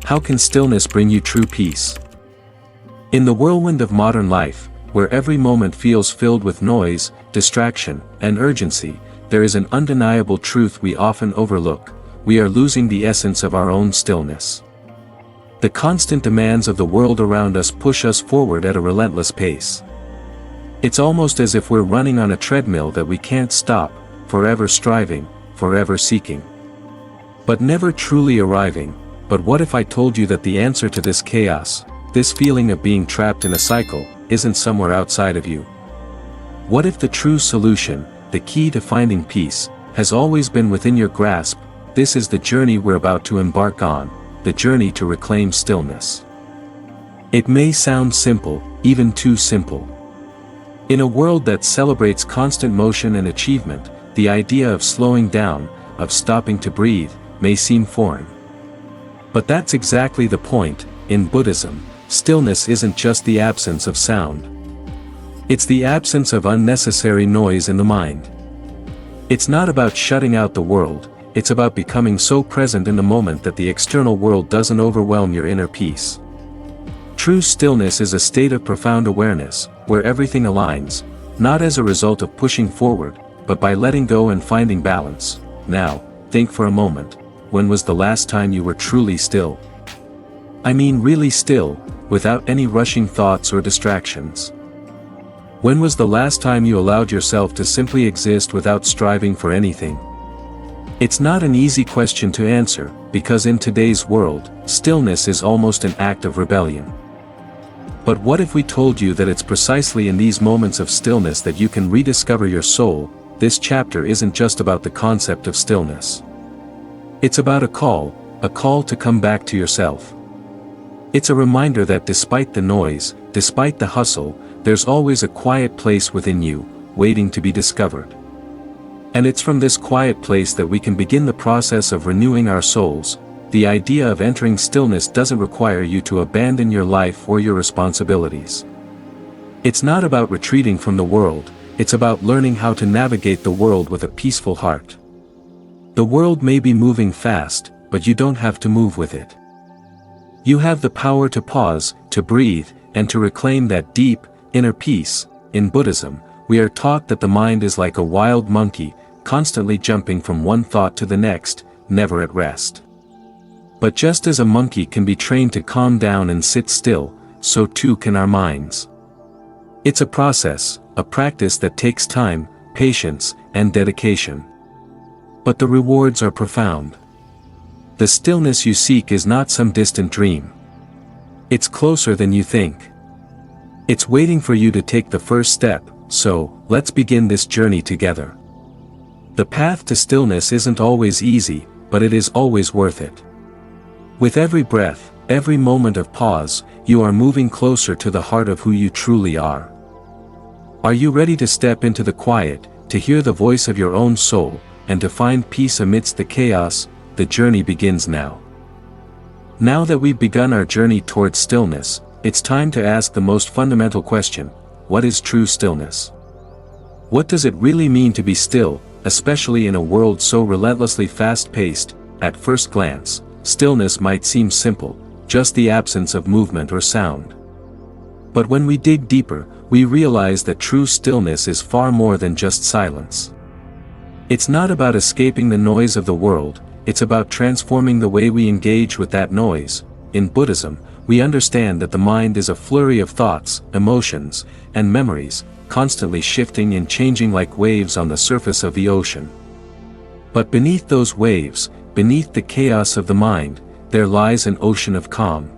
How can stillness bring you true peace? In the whirlwind of modern life, where every moment feels filled with noise, distraction, and urgency, there is an undeniable truth we often overlook: we are losing the essence of our own stillness. The constant demands of the world around us push us forward at a relentless pace. It's almost as if we're running on a treadmill that we can't stop, forever striving, forever seeking, but never truly arriving. But what if I told you that the answer to this chaos, this feeling of being trapped in a cycle, isn't somewhere outside of you? What if the true solution, the key to finding peace, has always been within your grasp? This is the journey we're about to embark on, the journey to reclaim stillness. It may sound simple, even too simple. In a world that celebrates constant motion and achievement, the idea of slowing down, of stopping to breathe, may seem foreign. But that's exactly the point. In Buddhism, stillness isn't just the absence of sound. It's the absence of unnecessary noise in the mind. It's not about shutting out the world, it's about becoming so present in the moment that the external world doesn't overwhelm your inner peace. True stillness is a state of profound awareness, where everything aligns, not as a result of pushing forward, but by letting go and finding balance. Now, think for a moment. When was the last time you were truly still? I mean really still, without any rushing thoughts or distractions. When was the last time you allowed yourself to simply exist without striving for anything? It's not an easy question to answer, because in today's world, stillness is almost an act of rebellion. But what if we told you that it's precisely in these moments of stillness that you can rediscover your soul? This chapter isn't just about the concept of stillness. It's about a call to come back to yourself. It's a reminder that despite the noise, despite the hustle, there's always a quiet place within you, waiting to be discovered. And it's from this quiet place that we can begin the process of renewing our souls. The idea of entering stillness doesn't require you to abandon your life or your responsibilities. It's not about retreating from the world, it's about learning how to navigate the world with a peaceful heart. The world may be moving fast, but you don't have to move with it. You have the power to pause, to breathe, and to reclaim that deep, inner peace. In Buddhism, we are taught that the mind is like a wild monkey, constantly jumping from one thought to the next, never at rest. But just as a monkey can be trained to calm down and sit still, so too can our minds. It's a process, a practice that takes time, patience, and dedication. But the rewards are profound. The stillness you seek is not some distant dream. It's closer than you think. It's waiting for you to take the first step, so, let's begin this journey together. The path to stillness isn't always easy, but it is always worth it. With every breath, every moment of pause, you are moving closer to the heart of who you truly are. Are you ready to step into the quiet, to hear the voice of your own soul, and to find peace amidst the chaos? The journey begins now. Now that we've begun our journey towards stillness, it's time to ask the most fundamental question: what is true stillness? What does it really mean to be still, especially in a world so relentlessly fast-paced? At first glance, stillness might seem simple, just the absence of movement or sound. But when we dig deeper, we realize that true stillness is far more than just silence. It's not about escaping the noise of the world, it's about transforming the way we engage with that noise. In Buddhism, we understand that the mind is a flurry of thoughts, emotions, and memories, constantly shifting and changing like waves on the surface of the ocean. But beneath those waves, beneath the chaos of the mind, there lies an ocean of calm.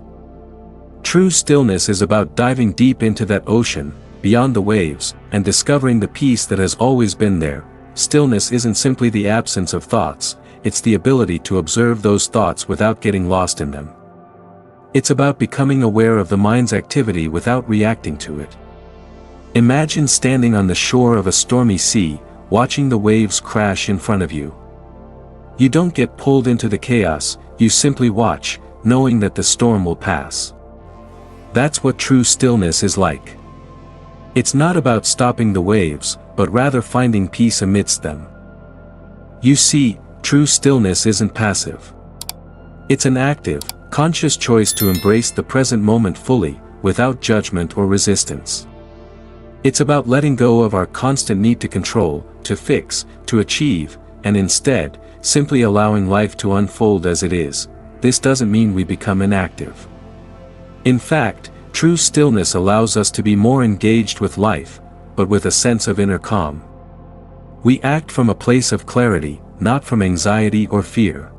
True stillness is about diving deep into that ocean, beyond the waves, and discovering the peace that has always been there. Stillness isn't simply the absence of thoughts, it's the ability to observe those thoughts without getting lost in them. It's about becoming aware of the mind's activity without reacting to it. Imagine standing on the shore of a stormy sea, watching the waves crash in front of you. You don't get pulled into the chaos, you simply watch, knowing that the storm will pass. That's what true stillness is like. It's not about stopping the waves, but rather finding peace amidst them. You see, true stillness isn't passive. It's an active, conscious choice to embrace the present moment fully, without judgment or resistance. It's about letting go of our constant need to control, to fix, to achieve, and instead, simply allowing life to unfold as it is. This doesn't mean we become inactive. In fact, true stillness allows us to be more engaged with life, but with a sense of inner calm. We act from a place of clarity, not from anxiety or fear.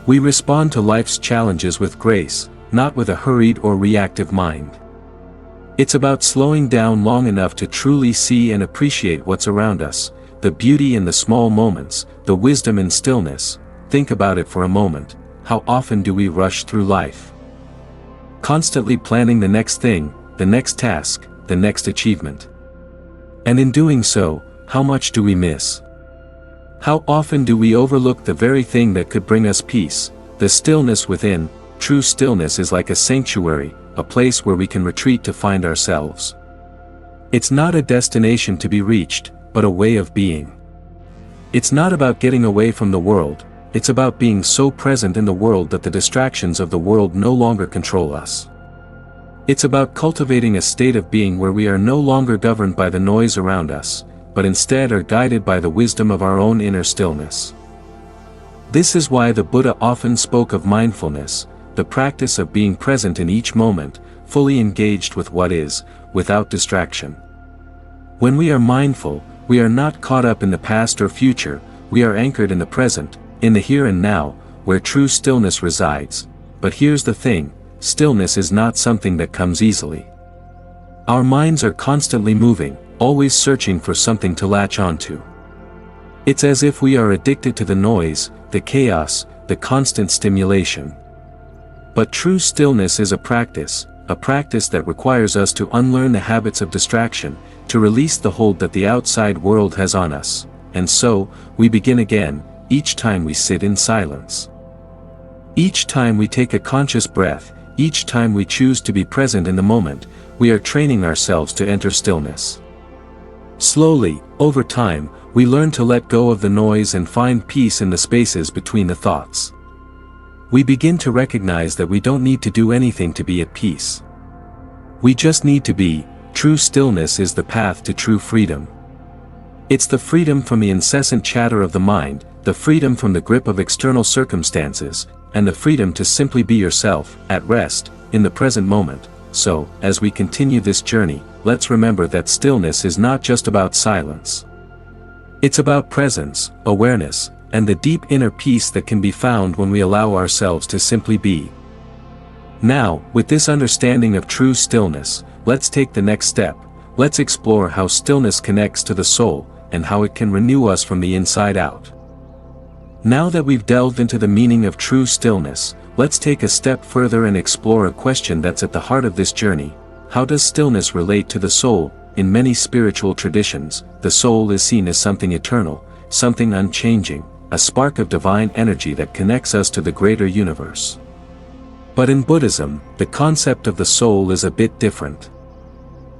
We respond to life's challenges with grace, not with a hurried or reactive mind. It's about slowing down long enough to truly see and appreciate what's around us, the beauty in the small moments, the wisdom in stillness. Think about it for a moment. How often do we rush through life? Constantly planning the next thing, the next task, the next achievement. And in doing so, how much do we miss? How often do we overlook the very thing that could bring us peace, the stillness within? True stillness is like a sanctuary, a place where we can retreat to find ourselves. It's not a destination to be reached, but a way of being. It's not about getting away from the world, it's about being so present in the world that the distractions of the world no longer control us. It's about cultivating a state of being where we are no longer governed by the noise around us, but instead are guided by the wisdom of our own inner stillness. This is why the Buddha often spoke of mindfulness, the practice of being present in each moment, fully engaged with what is, without distraction. When we are mindful, we are not caught up in the past or future, we are anchored in the present, in the here and now, where true stillness resides. But here's the thing, stillness is not something that comes easily. Our minds are constantly moving, always searching for something to latch onto. It's as if we are addicted to the noise, the chaos, the constant stimulation. But true stillness is a practice that requires us to unlearn the habits of distraction, to release the hold that the outside world has on us. And so, we begin again, each time we sit in silence. Each time we take a conscious breath, each time we choose to be present in the moment, we are training ourselves to enter stillness. Slowly, over time, we learn to let go of the noise and find peace in the spaces between the thoughts. We begin to recognize that we don't need to do anything to be at peace. We just need to be. True stillness is the path to true freedom. It's the freedom from the incessant chatter of the mind, the freedom from the grip of external circumstances, and the freedom to simply be yourself, at rest, in the present moment. So, as we continue this journey, let's remember that stillness is not just about silence. It's about presence, awareness, and the deep inner peace that can be found when we allow ourselves to simply be. Now, with this understanding of true stillness, let's take the next step. Let's explore how stillness connects to the soul, and how it can renew us from the inside out. Now that we've delved into the meaning of true stillness, let's take a step further and explore a question that's at the heart of this journey. How does stillness relate to the soul? In many spiritual traditions, the soul is seen as something eternal, something unchanging, a spark of divine energy that connects us to the greater universe. But in Buddhism, the concept of the soul is a bit different.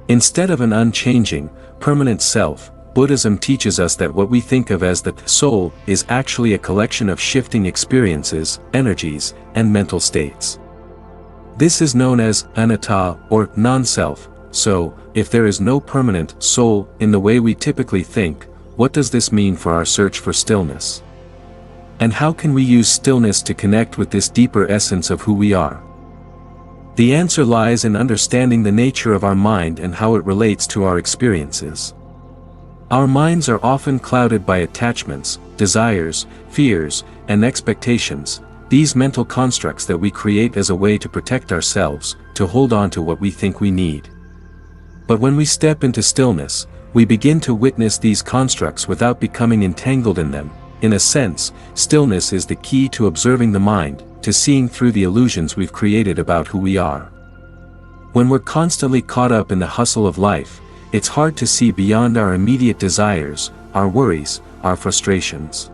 Instead of an unchanging, permanent self, Buddhism teaches us that what we think of as the soul is actually a collection of shifting experiences, energies, and mental states. This is known as anatta, or non-self. So, if there is no permanent soul in the way we typically think, what does this mean for our search for stillness? And how can we use stillness to connect with this deeper essence of who we are? The answer lies in understanding the nature of our mind and how it relates to our experiences. Our minds are often clouded by attachments, desires, fears, and expectations, these mental constructs that we create as a way to protect ourselves, to hold on to what we think we need. But when we step into stillness, we begin to witness these constructs without becoming entangled in them. In a sense, stillness is the key to observing the mind, to seeing through the illusions we've created about who we are. When we're constantly caught up in the hustle of life, it's hard to see beyond our immediate desires, our worries, our frustrations.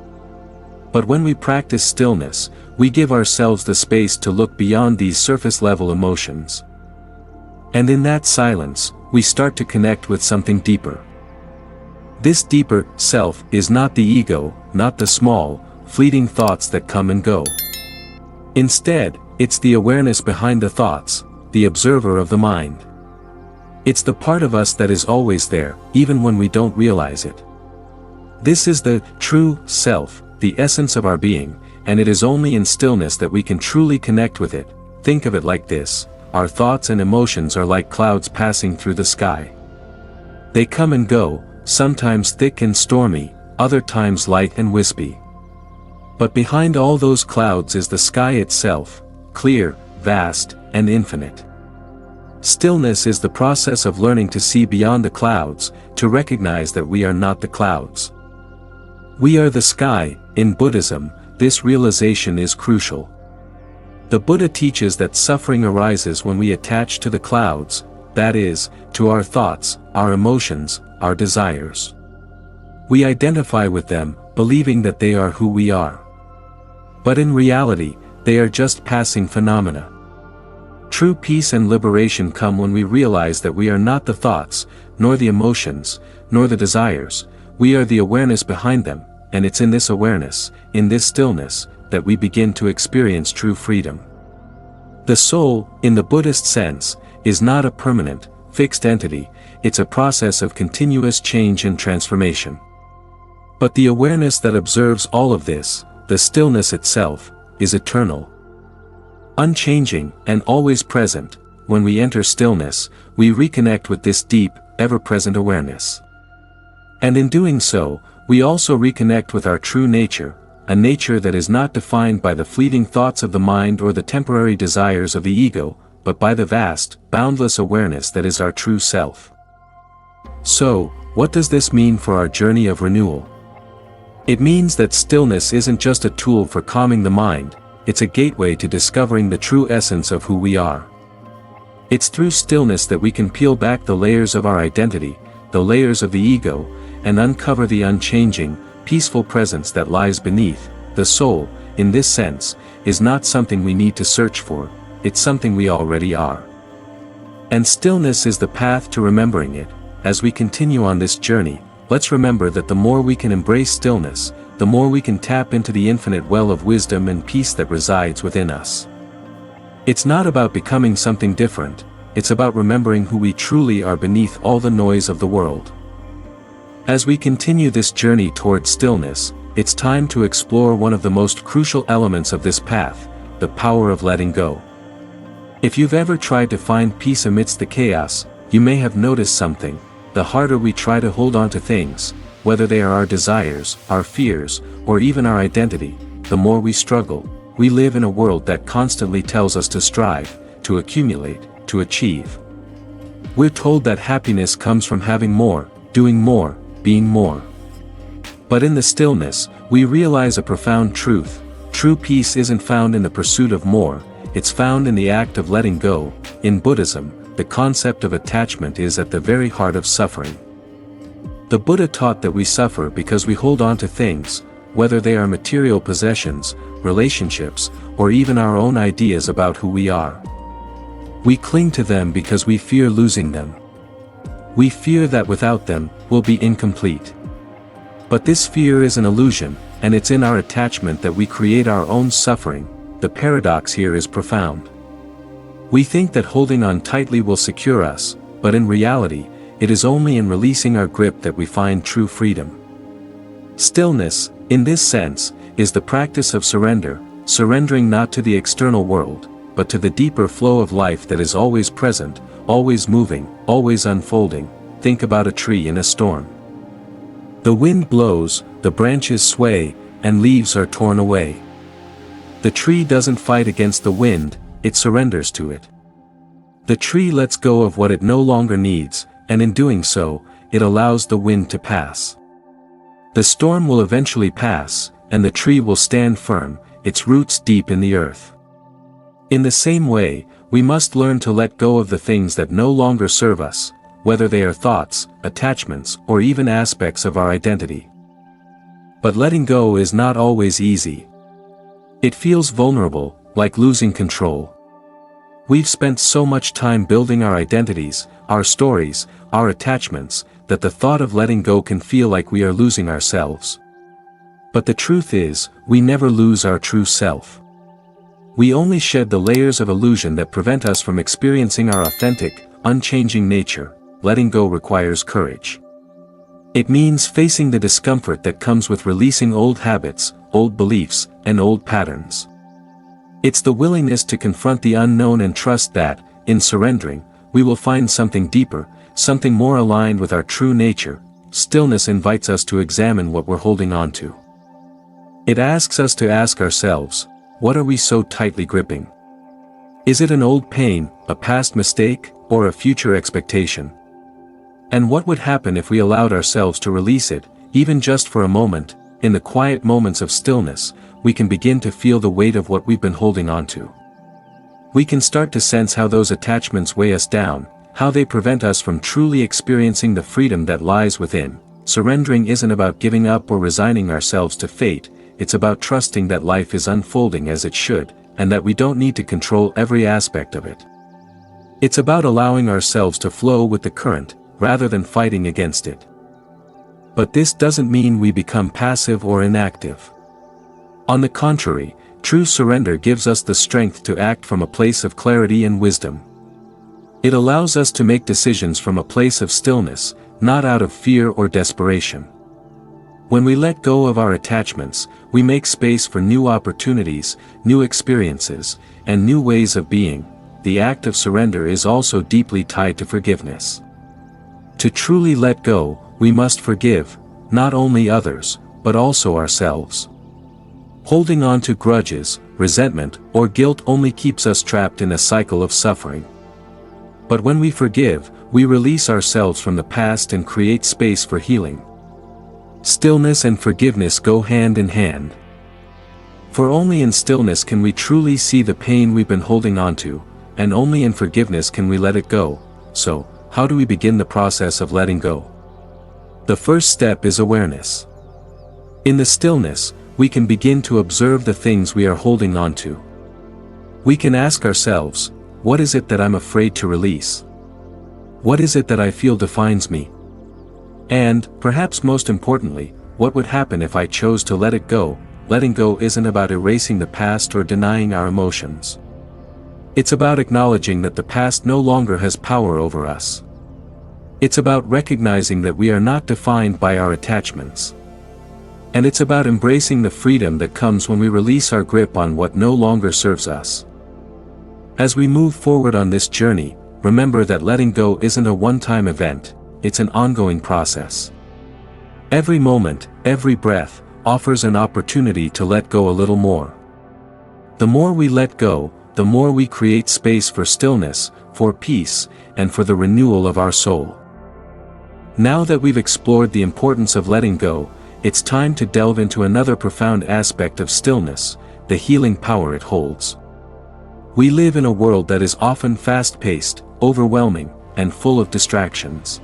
But when we practice stillness, we give ourselves the space to look beyond these surface-level emotions. And in that silence, we start to connect with something deeper. This deeper self is not the ego, not the small, fleeting thoughts that come and go. Instead, It's the awareness behind the thoughts, the observer of the mind. It's the part of us that is always there, even when we don't realize it. This is the true self, the essence of our being, and it is only in stillness that we can truly connect with it. Think of it like this: our thoughts and emotions are like clouds passing through the sky. They come and go, sometimes thick and stormy, other times light and wispy. But behind all those clouds is the sky itself, clear, vast, and infinite. Stillness is the process of learning to see beyond the clouds, to recognize that we are not the clouds. We are the sky. In Buddhism, this realization is crucial. The Buddha teaches that suffering arises when we attach to the clouds, that is, to our thoughts, our emotions, our desires. We identify with them, believing that they are who we are. But in reality, they are just passing phenomena. True peace and liberation come when we realize that we are not the thoughts, nor the emotions, nor the desires, we are the awareness behind them, and it's in this awareness, in this stillness, that we begin to experience true freedom. The soul, in the Buddhist sense, is not a permanent, fixed entity, it's a process of continuous change and transformation. But the awareness that observes all of this, the stillness itself, is eternal. Unchanging, and always present. When we enter stillness, we reconnect with this deep, ever-present awareness. And in doing so, we also reconnect with our true nature, a nature that is not defined by the fleeting thoughts of the mind or the temporary desires of the ego, but by the vast, boundless awareness that is our true self. So, what does this mean for our journey of renewal? It means that stillness isn't just a tool for calming the mind, it's a gateway to discovering the true essence of who we are. It's through stillness that we can peel back the layers of our identity, the layers of the ego, and uncover the unchanging, peaceful presence that lies beneath. The soul, in this sense, is not something we need to search for, it's something we already are. And stillness is the path to remembering it. As we continue on this journey, let's remember that the more we can embrace stillness, the more we can tap into the infinite well of wisdom and peace that resides within us. It's not about becoming something different, it's about remembering who we truly are beneath all the noise of the world. As we continue this journey toward stillness, it's time to explore one of the most crucial elements of this path, the power of letting go. If you've ever tried to find peace amidst the chaos, you may have noticed something: the harder we try to hold on to things, whether they are our desires, our fears, or even our identity, the more we struggle. We live in a world that constantly tells us to strive, to accumulate, to achieve. We're told that happiness comes from having more, doing more, being more. But in the stillness, we realize a profound truth: true peace isn't found in the pursuit of more, it's found in the act of letting go. In Buddhism, the concept of attachment is at the very heart of suffering. The Buddha taught that we suffer because we hold on to things, whether they are material possessions, relationships, or even our own ideas about who we are. We cling to them because we fear losing them. We fear that without them, we'll be incomplete. But this fear is an illusion, and it's in our attachment that we create our own suffering. The paradox here is profound. We think that holding on tightly will secure us, but in reality, it is only in releasing our grip that we find true freedom. Stillness, in this sense, is the practice of surrender, surrendering not to the external world, but to the deeper flow of life that is always present, always moving, always unfolding. Think about a tree in a storm. The wind blows, the branches sway, and leaves are torn away. The tree doesn't fight against the wind, it surrenders to it. The tree lets go of what it no longer needs, and in doing so, it allows the wind to pass. The storm will eventually pass, and the tree will stand firm, its roots deep in the earth. In the same way, we must learn to let go of the things that no longer serve us, whether they are thoughts, attachments, or even aspects of our identity. But letting go is not always easy. It feels vulnerable, like losing control. We've spent so much time building our identities, our stories, our attachments, that the thought of letting go can feel like we are losing ourselves. But the truth is, we never lose our true self. We only shed the layers of illusion that prevent us from experiencing our authentic, unchanging nature. Letting go requires courage. It means facing the discomfort that comes with releasing old habits, old beliefs, and old patterns. It's the willingness to confront the unknown and trust that, in surrendering, we will find something deeper, something more aligned with our true nature. Stillness invites us to examine what we're holding on to. It asks us to ask ourselves, what are we so tightly gripping? Is it an old pain, a past mistake, or a future expectation? And what would happen if we allowed ourselves to release it, even just for a moment? In the quiet moments of stillness, we can begin to feel the weight of what we've been holding on to. We can start to sense how those attachments weigh us down, how they prevent us from truly experiencing the freedom that lies within. Surrendering isn't about giving up or resigning ourselves to fate, it's about trusting that life is unfolding as it should, and that we don't need to control every aspect of it. It's about allowing ourselves to flow with the current, rather than fighting against it. But this doesn't mean we become passive or inactive. On the contrary, true surrender gives us the strength to act from a place of clarity and wisdom. It allows us to make decisions from a place of stillness, not out of fear or desperation. When we let go of our attachments, we make space for new opportunities, new experiences, and new ways of being. The act of surrender is also deeply tied to forgiveness. To truly let go, we must forgive, not only others, but also ourselves. Holding on to grudges, resentment, or guilt only keeps us trapped in a cycle of suffering. But when we forgive, we release ourselves from the past and create space for healing. Stillness and forgiveness go hand in hand. For only in stillness can we truly see the pain we've been holding on to, and only in forgiveness can we let it go. So, how do we begin the process of letting go? The first step is awareness. In the stillness, we can begin to observe the things we are holding on to. We can ask ourselves, what is it that I'm afraid to release? What is it that I feel defines me? And, perhaps most importantly, what would happen if I chose to let it go? Letting go isn't about erasing the past or denying our emotions. It's about acknowledging that the past no longer has power over us. It's about recognizing that we are not defined by our attachments. And it's about embracing the freedom that comes when we release our grip on what no longer serves us. As we move forward on this journey, remember that letting go isn't a one-time event, it's an ongoing process. Every moment, every breath, offers an opportunity to let go a little more. The more we let go, the more we create space for stillness, for peace, and for the renewal of our soul. Now that we've explored the importance of letting go, it's time to delve into another profound aspect of stillness, the healing power it holds. We live in a world that is often fast-paced, overwhelming, and full of distractions.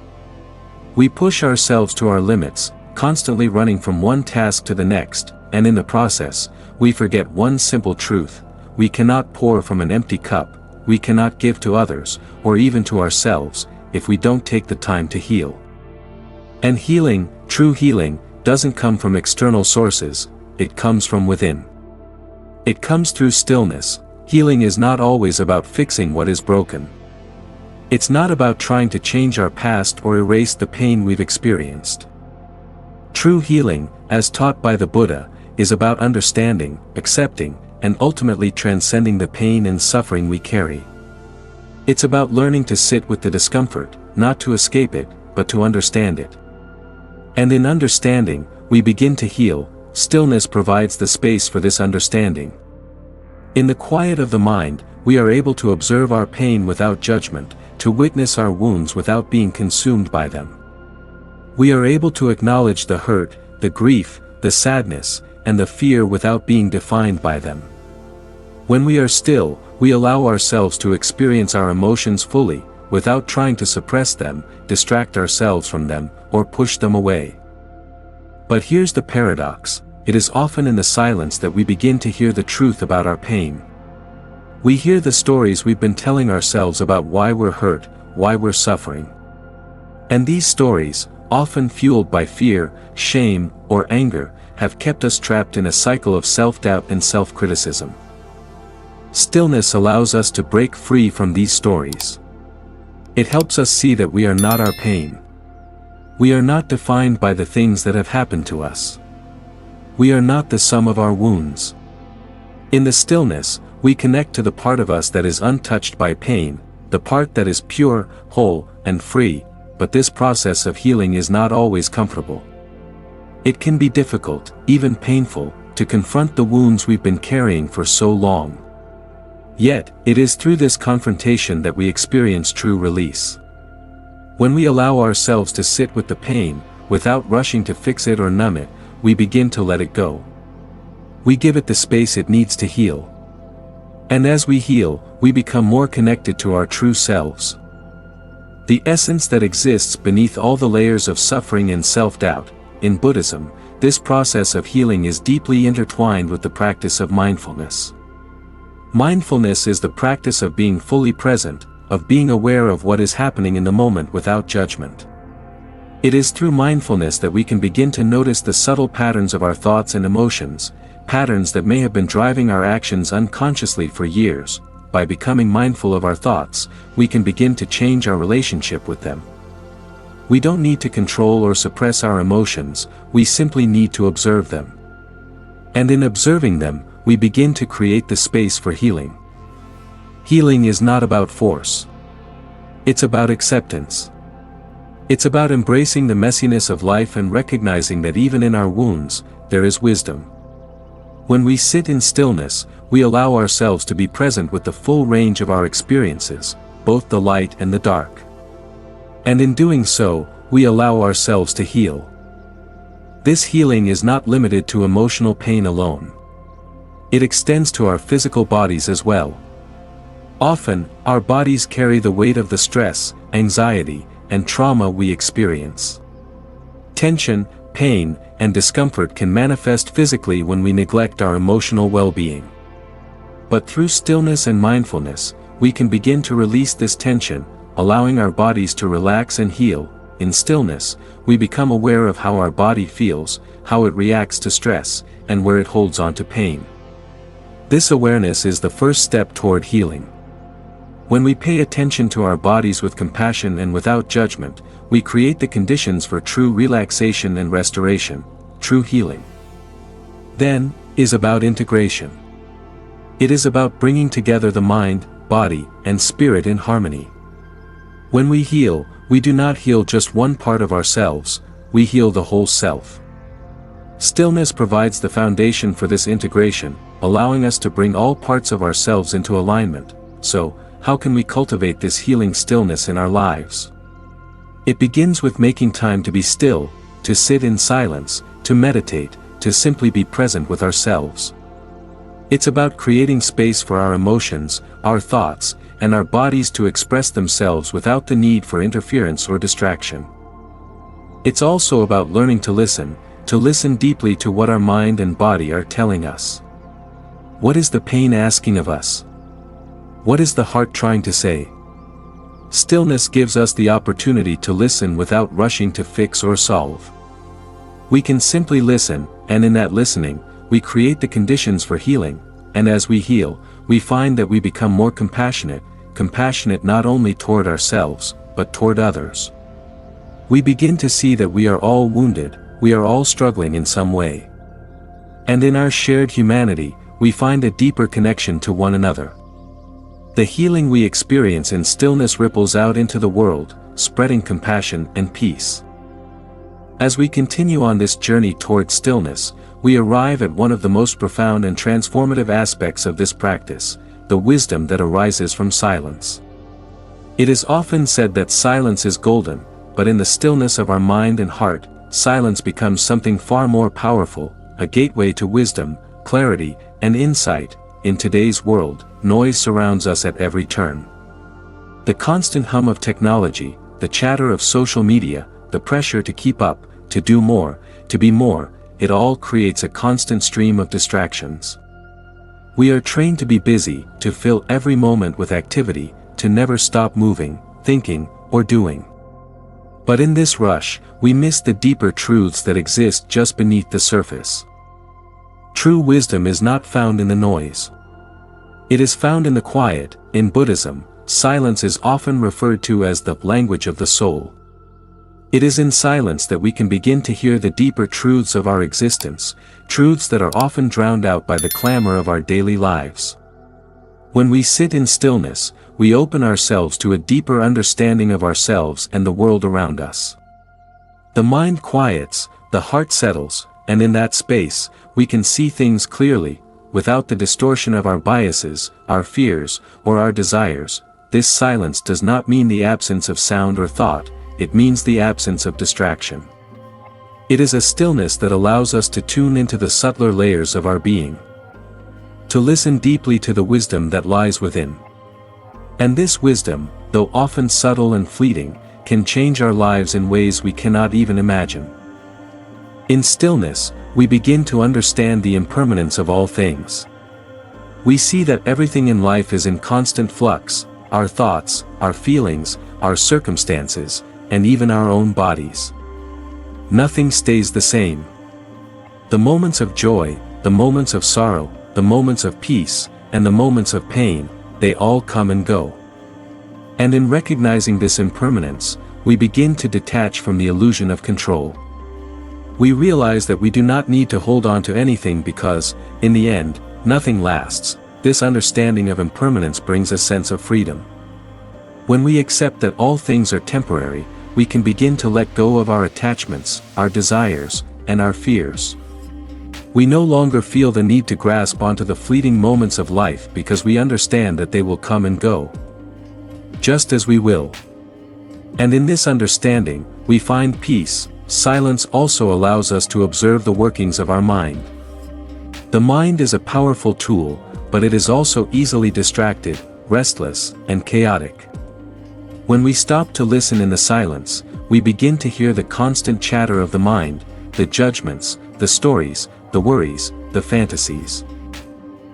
We push ourselves to our limits, constantly running from one task to the next, and in the process, we forget one simple truth: we cannot pour from an empty cup, we cannot give to others, or even to ourselves, if we don't take the time to heal. And healing, true healing, doesn't come from external sources, it comes from within. It comes through stillness. Healing is not always about fixing what is broken. It's not about trying to change our past or erase the pain we've experienced. True healing, as taught by the Buddha, is about understanding, accepting, and ultimately transcending the pain and suffering we carry. It's about learning to sit with the discomfort, not to escape it, but to understand it. And in understanding, we begin to heal. Stillness provides the space for this understanding. In the quiet of the mind, we are able to observe our pain without judgment, to witness our wounds without being consumed by them. We are able to acknowledge the hurt, the grief, the sadness, and the fear without being defined by them. When we are still, we allow ourselves to experience our emotions fully, without trying to suppress them, distract ourselves from them, or push them away. But here's the paradox: it is often in the silence that we begin to hear the truth about our pain. We hear the stories we've been telling ourselves about why we're hurt, why we're suffering. And these stories, often fueled by fear, shame, or anger, have kept us trapped in a cycle of self-doubt and self-criticism. Stillness allows us to break free from these stories. It helps us see that we are not our pain. We are not defined by the things that have happened to us. We are not the sum of our wounds. In the stillness, we connect to the part of us that is untouched by pain, the part that is pure, whole, and free, but this process of healing is not always comfortable. It can be difficult, even painful, to confront the wounds we've been carrying for so long. Yet, it is through this confrontation that we experience true release. When we allow ourselves to sit with the pain, without rushing to fix it or numb it, we begin to let it go. We give it the space it needs to heal. And as we heal, we become more connected to our true selves. The essence that exists beneath all the layers of suffering and self-doubt. In Buddhism, this process of healing is deeply intertwined with the practice of mindfulness. Mindfulness is the practice of being fully present, of being aware of what is happening in the moment without judgment. It is through mindfulness that we can begin to notice the subtle patterns of our thoughts and emotions, patterns that may have been driving our actions unconsciously for years. By becoming mindful of our thoughts, we can begin to change our relationship with them. We don't need to control or suppress our emotions, we simply need to observe them. And in observing them, we begin to create the space for healing. Healing is not about force. It's about acceptance. It's about embracing the messiness of life and recognizing that even in our wounds, there is wisdom. When we sit in stillness, we allow ourselves to be present with the full range of our experiences, both the light and the dark. And in doing so, we allow ourselves to heal. This healing is not limited to emotional pain alone. It extends to our physical bodies as well. Often, our bodies carry the weight of the stress, anxiety, and trauma we experience. Tension, pain, and discomfort can manifest physically when we neglect our emotional well-being. But through stillness and mindfulness, we can begin to release this tension, allowing our bodies to relax and heal. In stillness, we become aware of how our body feels, how it reacts to stress, and where it holds on to pain. This awareness is the first step toward healing. When we pay attention to our bodies with compassion and without judgment, we create the conditions for true relaxation and restoration, true healing. Then, is about integration. It is about bringing together the mind, body, and spirit in harmony. When we heal, we do not heal just one part of ourselves, we heal the whole self. Stillness provides the foundation for this integration, allowing us to bring all parts of ourselves into alignment. So, how can we cultivate this healing stillness in our lives? It begins with making time to be still, to sit in silence, to meditate, to simply be present with ourselves. It's about creating space for our emotions, our thoughts, and our bodies to express themselves without the need for interference or distraction. It's also about learning to listen deeply to what our mind and body are telling us. What is the pain asking of us? What is the heart trying to say? Stillness gives us the opportunity to listen without rushing to fix or solve. We can simply listen, and in that listening, we create the conditions for healing, and as we heal, we find that we become more compassionate not only toward ourselves, but toward others. We begin to see that we are all wounded, we are all struggling in some way. And in our shared humanity, we find a deeper connection to one another. The healing we experience in stillness ripples out into the world, spreading compassion and peace. As we continue on this journey toward stillness, we arrive at one of the most profound and transformative aspects of this practice, the wisdom that arises from silence. It is often said that silence is golden, but in the stillness of our mind and heart, silence becomes something far more powerful, a gateway to wisdom, clarity, and insight. In today's world, noise surrounds us at every turn. The constant hum of technology, the chatter of social media, the pressure to keep up, to do more, to be more, it all creates a constant stream of distractions. We are trained to be busy, to fill every moment with activity, to never stop moving, thinking, or doing. But in this rush, we miss the deeper truths that exist just beneath the surface. True wisdom is not found in the noise. It is found in the quiet. In Buddhism, silence is often referred to as the language of the soul. It is in silence that we can begin to hear the deeper truths of our existence, truths that are often drowned out by the clamor of our daily lives. When we sit in stillness, we open ourselves to a deeper understanding of ourselves and the world around us. The mind quiets, the heart settles, and in that space, we can see things clearly, without the distortion of our biases, our fears, or our desires. This silence does not mean the absence of sound or thought, it means the absence of distraction. It is a stillness that allows us to tune into the subtler layers of our being, to listen deeply to the wisdom that lies within. And this wisdom, though often subtle and fleeting, can change our lives in ways we cannot even imagine. In stillness, we begin to understand the impermanence of all things. We see that everything in life is in constant flux, our thoughts, our feelings, our circumstances, and even our own bodies. Nothing stays the same. The moments of joy, the moments of sorrow, the moments of peace, and the moments of pain, they all come and go. And in recognizing this impermanence, we begin to detach from the illusion of control. We realize that we do not need to hold on to anything because, in the end, nothing lasts. This understanding of impermanence brings a sense of freedom. When we accept that all things are temporary, we can begin to let go of our attachments, our desires, and our fears. We no longer feel the need to grasp onto the fleeting moments of life because we understand that they will come and go, just as we will. And in this understanding, we find peace. Silence also allows us to observe the workings of our mind. The mind is a powerful tool, but it is also easily distracted, restless, and chaotic. When we stop to listen in the silence, we begin to hear the constant chatter of the mind, the judgments, the stories, the worries, the fantasies.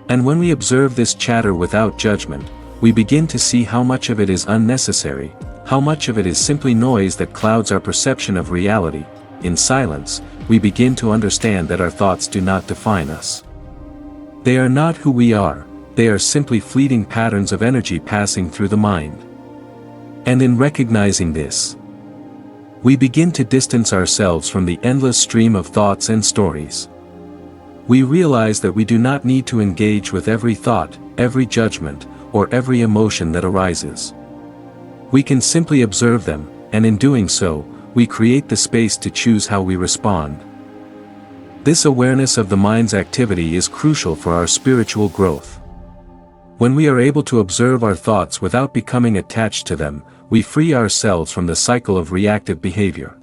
And when we observe this chatter without judgment, we begin to see how much of it is unnecessary, how much of it is simply noise that clouds our perception of reality. In silence, we begin to understand that our thoughts do not define us. They are not who we are, they are simply fleeting patterns of energy passing through the mind. And in recognizing this, we begin to distance ourselves from the endless stream of thoughts and stories. We realize that we do not need to engage with every thought, every judgment, or every emotion that arises. We can simply observe them, and in doing so, we create the space to choose how we respond. This awareness of the mind's activity is crucial for our spiritual growth. When we are able to observe our thoughts without becoming attached to them, we free ourselves from the cycle of reactive behavior.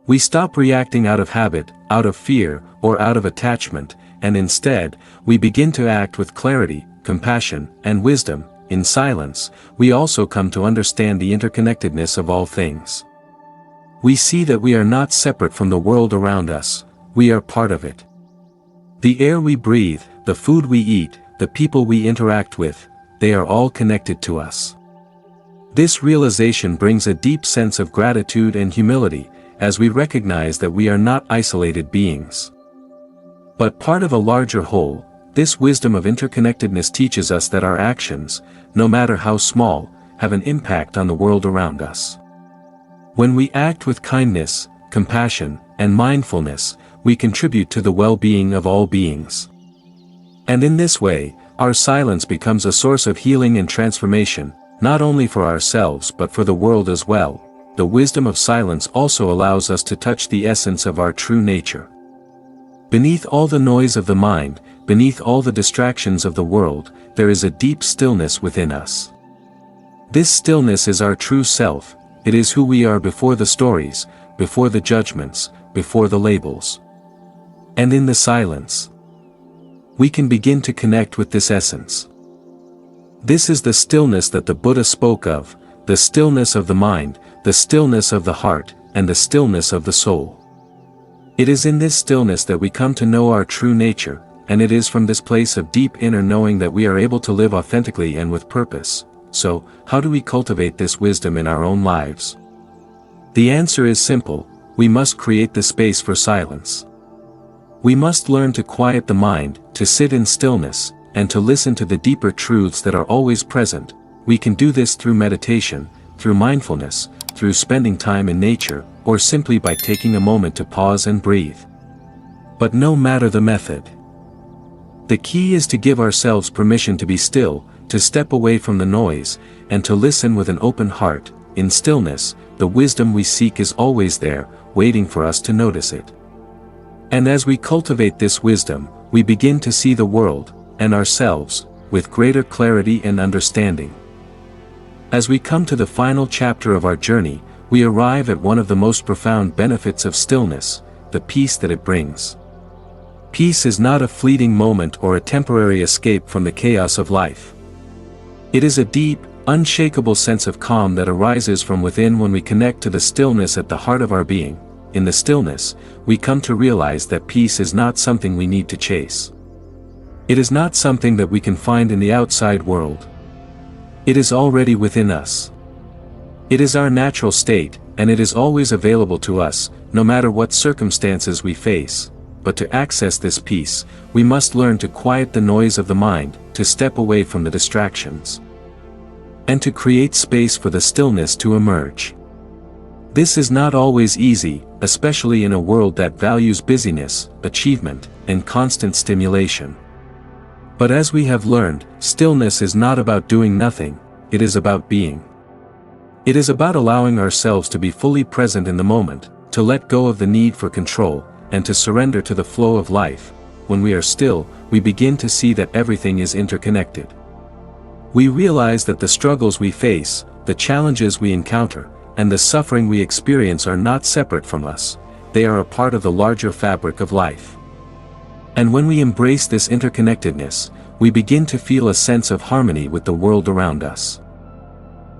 We stop reacting out of habit, out of fear, or out of attachment, and instead, we begin to act with clarity, compassion, and wisdom. In silence, we also come to understand the interconnectedness of all things. We see that we are not separate from the world around us, we are part of it. The air we breathe, the food we eat, the people we interact with, they are all connected to us. This realization brings a deep sense of gratitude and humility, as we recognize that we are not isolated beings, but part of a larger whole. This wisdom of interconnectedness teaches us that our actions, no matter how small, have an impact on the world around us. When we act with kindness, compassion, and mindfulness, we contribute to the well-being of all beings. And in this way, our silence becomes a source of healing and transformation, not only for ourselves but for the world as well. The wisdom of silence also allows us to touch the essence of our true nature. Beneath all the noise of the mind, beneath all the distractions of the world, there is a deep stillness within us. This stillness is our true self, it is who we are before the stories, before the judgments, before the labels. And in the silence, we can begin to connect with this essence. This is the stillness that the Buddha spoke of, the stillness of the mind, the stillness of the heart, and the stillness of the soul. It is in this stillness that we come to know our true nature, and it is from this place of deep inner knowing that we are able to live authentically and with purpose. So, how do we cultivate this wisdom in our own lives? The answer is simple: we must create the space for silence. We must learn to quiet the mind, to sit in stillness, and to listen to the deeper truths that are always present. We can do this through meditation, through mindfulness, through spending time in nature, or simply by taking a moment to pause and breathe. But no matter the method, the key is to give ourselves permission to be still, to step away from the noise, and to listen with an open heart. In stillness, the wisdom we seek is always there, waiting for us to notice it. And as we cultivate this wisdom, we begin to see the world, and ourselves, with greater clarity and understanding. As we come to the final chapter of our journey, we arrive at one of the most profound benefits of stillness, the peace that it brings. Peace is not a fleeting moment or a temporary escape from the chaos of life. It is a deep, unshakable sense of calm that arises from within when we connect to the stillness at the heart of our being. In the stillness, we come to realize that peace is not something we need to chase. It is not something that we can find in the outside world. It is already within us. It is our natural state, and it is always available to us, no matter what circumstances we face. But to access this peace, we must learn to quiet the noise of the mind, to step away from the distractions, and to create space for the stillness to emerge. This is not always easy, especially in a world that values busyness, achievement, and constant stimulation. But as we have learned, stillness is not about doing nothing, it is about being. It is about allowing ourselves to be fully present in the moment, to let go of the need for control, and to surrender to the flow of life. When we are still, we begin to see that everything is interconnected. We realize that the struggles we face, the challenges we encounter, and the suffering we experience are not separate from us, they are a part of the larger fabric of life. And when we embrace this interconnectedness, we begin to feel a sense of harmony with the world around us.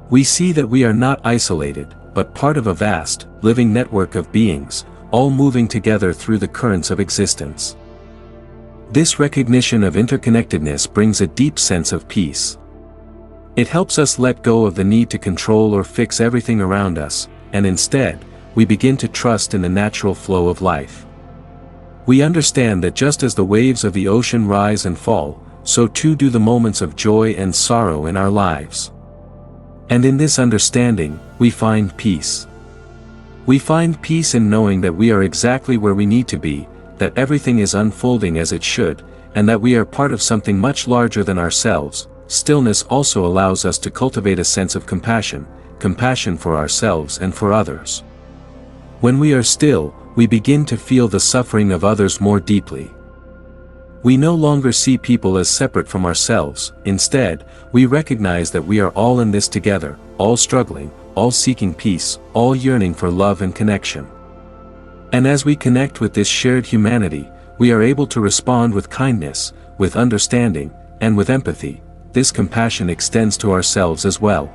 We see that we are not isolated, but part of a vast, living network of beings, all moving together through the currents of existence. This recognition of interconnectedness brings a deep sense of peace. It helps us let go of the need to control or fix everything around us, and instead, we begin to trust in the natural flow of life. We understand that just as the waves of the ocean rise and fall, so too do the moments of joy and sorrow in our lives. And in this understanding, we find peace. We find peace in knowing that we are exactly where we need to be, that everything is unfolding as it should, and that we are part of something much larger than ourselves. Stillness also allows us to cultivate a sense of compassion for ourselves and for others. When we are still, we begin to feel the suffering of others more deeply. We no longer see people as separate from ourselves. Instead, we recognize that we are all in this together, all struggling, all seeking peace, all yearning for love and connection. And as we connect with this shared humanity, we are able to respond with kindness, with understanding, and with empathy. This compassion extends to ourselves as well.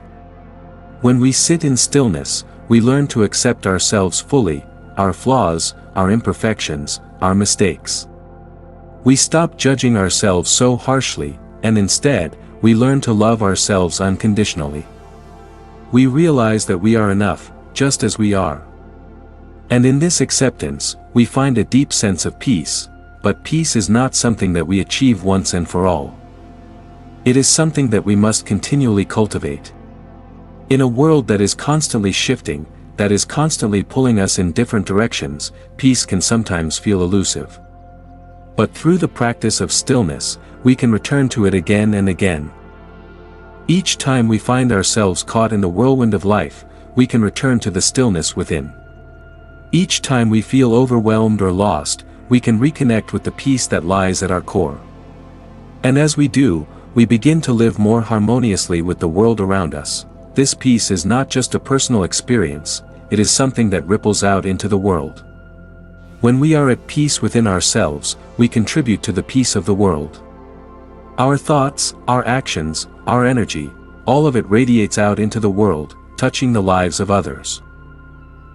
When we sit in stillness, we learn to accept ourselves fully, our flaws, our imperfections, our mistakes. We stop judging ourselves so harshly, and instead, we learn to love ourselves unconditionally. We realize that we are enough, just as we are. And in this acceptance, we find a deep sense of peace, but peace is not something that we achieve once and for all. It is something that we must continually cultivate. In a world that is constantly shifting, that is constantly pulling us in different directions, peace can sometimes feel elusive. But through the practice of stillness, we can return to it again and again. Each time we find ourselves caught in the whirlwind of life, we can return to the stillness within. Each time we feel overwhelmed or lost, we can reconnect with the peace that lies at our core. And as we do, we begin to live more harmoniously with the world around us. This peace is not just a personal experience, it is something that ripples out into the world. When we are at peace within ourselves, we contribute to the peace of the world. Our thoughts, our actions, our energy, all of it radiates out into the world, touching the lives of others.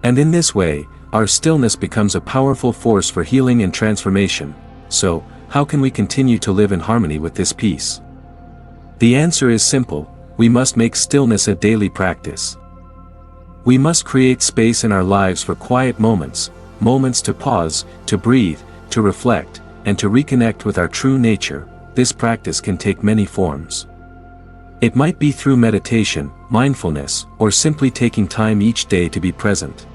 And in this way, our stillness becomes a powerful force for healing and transformation. So, how can we continue to live in harmony with this peace? The answer is simple: we must make stillness a daily practice. We must create space in our lives for quiet moments, moments to pause, to breathe, to reflect, and to reconnect with our true nature. this practice can take many forms. It might be through meditation, mindfulness, or simply taking time each day to be present.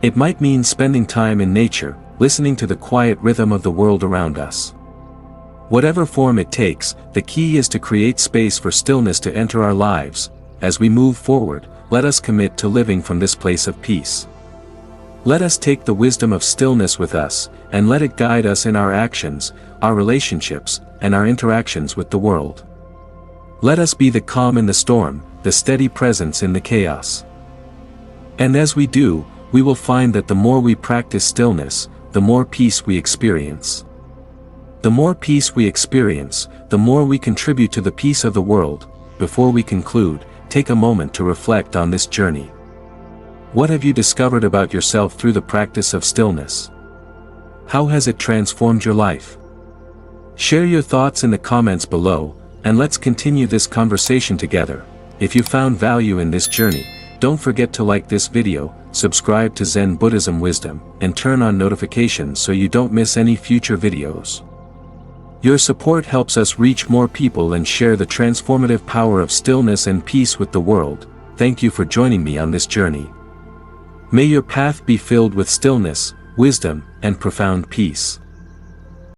It might mean spending time in nature, listening to the quiet rhythm of the world around us. Whatever form it takes, the key is to create space for stillness to enter our lives. As we move forward, let us commit to living from this place of peace. Let us take the wisdom of stillness with us, and let it guide us in our actions, our relationships, and our interactions with the world. Let us be the calm in the storm, the steady presence in the chaos. And as we do, we will find that the more we practice stillness, the more peace we experience. The more peace we experience, the more we contribute to the peace of the world. Before we conclude, take a moment to reflect on this journey. What have you discovered about yourself through the practice of stillness? How has it transformed your life? Share your thoughts in the comments below, and let's continue this conversation together. If you found value in this journey, don't forget to like this video, subscribe to Zen Buddhism Wisdom, and turn on notifications so you don't miss any future videos. Your support helps us reach more people and share the transformative power of stillness and peace with the world. Thank you for joining me on this journey. May your path be filled with stillness, wisdom, and profound peace.